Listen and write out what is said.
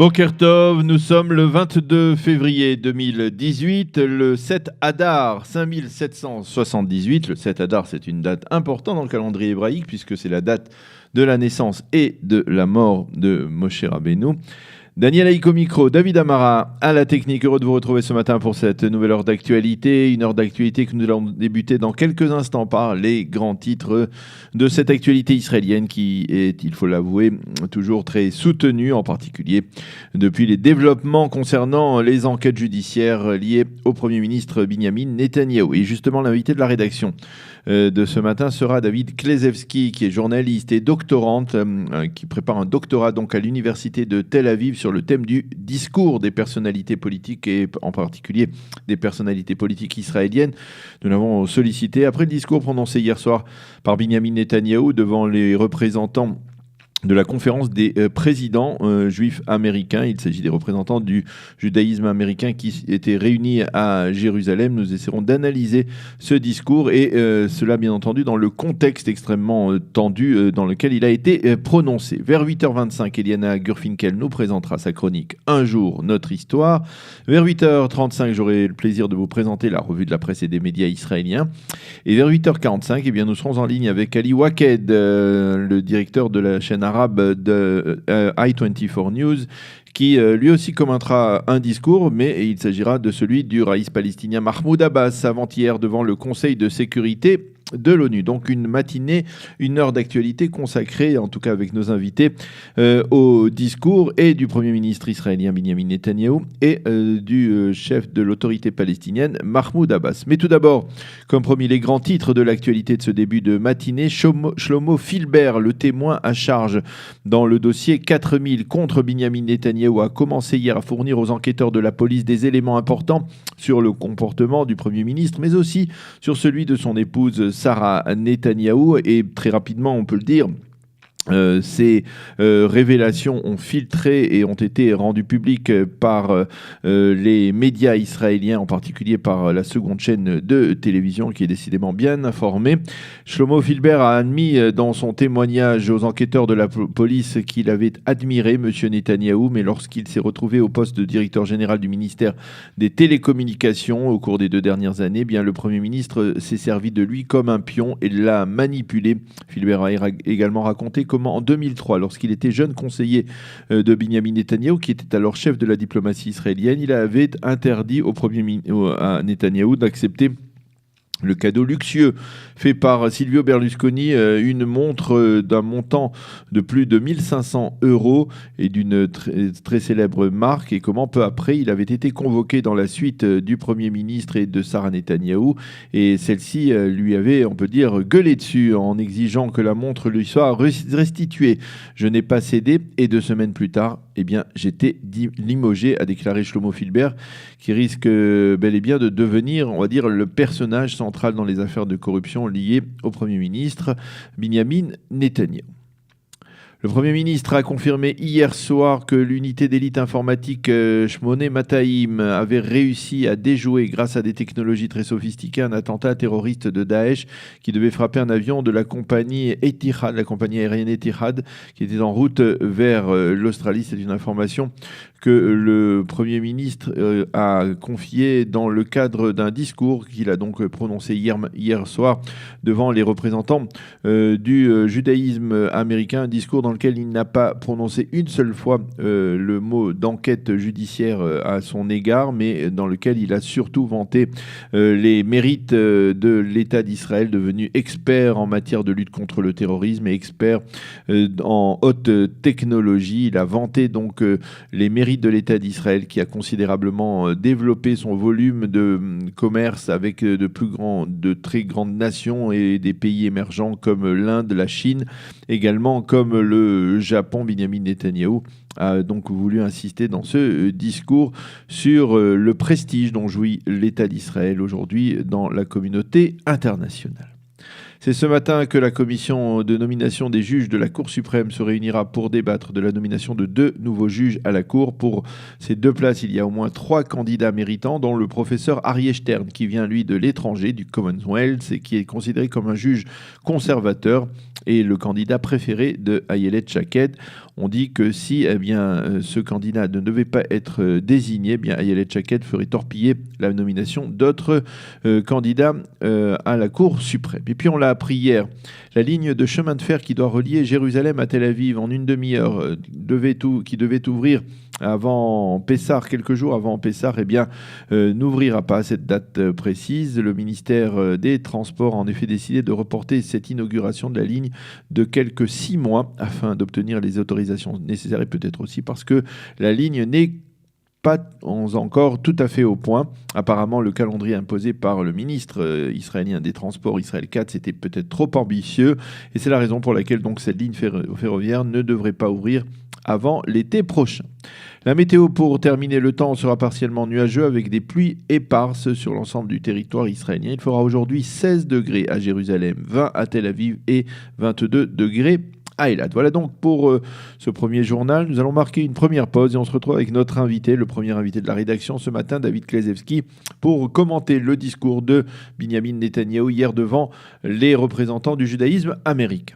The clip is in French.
Boker Tov, nous sommes le 22 février 2018, le 7 Adar 5778. Le 7 Adar, c'est une date importante dans le calendrier hébraïque puisque c'est la date de la naissance et de la mort de Moshe Rabbeinu. Daniel Haïk au micro, David Amara à la technique. Heureux de vous retrouver ce matin pour cette nouvelle heure d'actualité. Une heure d'actualité que nous allons débuter dans quelques instants par les grands titres de cette actualité israélienne qui est, il faut l'avouer, toujours très soutenue, en particulier depuis les développements concernant les enquêtes judiciaires liées au Premier ministre Binyamin Netanyahou. Et justement, l'invité de la rédaction de ce matin sera David Klezewski, qui est journaliste et doctorante, qui prépare un doctorat donc à l'université de Tel Aviv sur le thème du discours des personnalités politiques et en particulier des personnalités politiques israéliennes. Nous l'avons sollicité après le discours prononcé hier soir par Binyamin Netanyahou devant les représentants de la conférence des présidents juifs américains. Il s'agit des représentants du judaïsme américain qui étaient réunis à Jérusalem. Nous essaierons d'analyser ce discours et cela bien entendu dans le contexte extrêmement tendu dans lequel il a été prononcé. Vers 8h25, Eliana Gurfinkel nous présentera sa chronique Un jour, notre histoire. Vers 8h35, j'aurai le plaisir de vous présenter la revue de la presse et des médias israéliens. Et vers 8h45, eh bien, nous serons en ligne avec Ali Waked, le directeur de la chaîne arabe de I24 News, qui lui aussi commentera un discours, mais il s'agira de celui du raïs palestinien Mahmoud Abbas avant-hier devant le Conseil de sécurité de l'ONU. Donc une matinée, une heure d'actualité consacrée, en tout cas avec nos invités, au discours et du Premier ministre israélien Binyamin Netanyahou et du chef de l'autorité palestinienne Mahmoud Abbas. Mais tout d'abord, comme promis, les grands titres de l'actualité de ce début de matinée. Shlomo Filbert, le témoin à charge dans le dossier 4000 contre Binyamin Netanyahou, a commencé hier à fournir aux enquêteurs de la police des éléments importants sur le comportement du Premier ministre, mais aussi sur celui de son épouse Sarah Netanyahou. Et très rapidement, on peut le dire, ces révélations ont filtré et ont été rendues publiques par les médias israéliens, en particulier par la seconde chaîne de télévision qui est décidément bien informée. Shlomo Filbert a admis dans son témoignage aux enquêteurs de la police qu'il avait admiré M. Netanyahou, mais lorsqu'il s'est retrouvé au poste de directeur général du ministère des télécommunications au cours des 2 dernières années, bien, le Premier ministre s'est servi de lui comme un pion et l'a manipulé. Filbert a également raconté comment en 2003, lorsqu'il était jeune conseiller de Binyamin Netanyahou, qui était alors chef de la diplomatie israélienne, il avait interdit à Netanyahou d'accepter le cadeau luxueux fait par Silvio Berlusconi, une montre d'un montant de plus de 1500 € et d'une très célèbre marque, et comment peu après il avait été convoqué dans la suite du Premier ministre et de Sarah Netanyahou, et celle-ci lui avait, on peut dire, gueulé dessus en exigeant que la montre lui soit restituée. Je n'ai pas cédé et 2 semaines plus tard, eh bien, j'étais limogé, a déclaré Shlomo Filbert, qui risque bel et bien de devenir, on va dire, le personnage central dans les affaires de corruption liées au Premier ministre Binyamin Netanyahou. Le Premier ministre a confirmé hier soir que l'unité d'élite informatique Shmoné Mataim avait réussi à déjouer, grâce à des technologies très sophistiquées, un attentat terroriste de Daesh qui devait frapper un avion de la compagnie Etihad, la compagnie aérienne Etihad, qui était en route vers l'Australie. C'est une information que le Premier ministre a confiée dans le cadre d'un discours qu'il a donc prononcé hier soir devant les représentants du judaïsme américain, un discours dans lequel il n'a pas prononcé une seule fois le mot d'enquête judiciaire à son égard, mais dans lequel il a surtout vanté les mérites de l'État d'Israël, devenu expert en matière de lutte contre le terrorisme et expert en haute technologie. Il a vanté donc les mérites de l'État d'Israël, qui a considérablement développé son volume de commerce avec de très grandes nations et des pays émergents comme l'Inde, la Chine, également comme le Japon. Binyamin Netanyahou a donc voulu insister dans ce discours sur le prestige dont jouit l'État d'Israël aujourd'hui dans la communauté internationale. C'est ce matin que la commission de nomination des juges de la Cour suprême se réunira pour débattre de la nomination de 2 nouveaux juges à la Cour. Pour ces 2 places, il y a au moins 3 candidats méritants, dont le professeur Aryeh Stern, qui vient lui de l'étranger, du Commonwealth, et qui est considéré comme un juge conservateur et le candidat préféré de Ayelet Shaked. On dit que si ce candidat ne devait pas être désigné, Ayelet Shaked ferait torpiller la nomination d'autres candidats à la Cour suprême. Et puis on l'a appris hier, la ligne de chemin de fer qui doit relier Jérusalem à Tel Aviv en une demi-heure, qui devait ouvrir avant Pessah, quelques jours avant Pessah, n'ouvrira pas à cette date précise. Le ministère des Transports a en effet décidé de reporter cette inauguration de la ligne de quelques 6 mois afin d'obtenir les autorisations nécessaires et peut-être aussi parce que la ligne n'est pas encore tout à fait au point. Apparemment, le calendrier imposé par le ministre israélien des Transports, Israël Katz, était peut-être trop ambitieux et c'est la raison pour laquelle donc cette ligne ferroviaire ne devrait pas ouvrir avant l'été prochain. La météo pour terminer, le temps sera partiellement nuageux avec des pluies éparses sur l'ensemble du territoire israélien. Il fera aujourd'hui 16 degrés à Jérusalem, 20 à Tel Aviv et 22 degrés à Eilat. Voilà donc pour ce premier journal. Nous allons marquer une première pause et on se retrouve avec notre invité, le premier invité de la rédaction ce matin, David Klezewski, pour commenter le discours de Binyamin Netanyahou hier devant les représentants du judaïsme américain.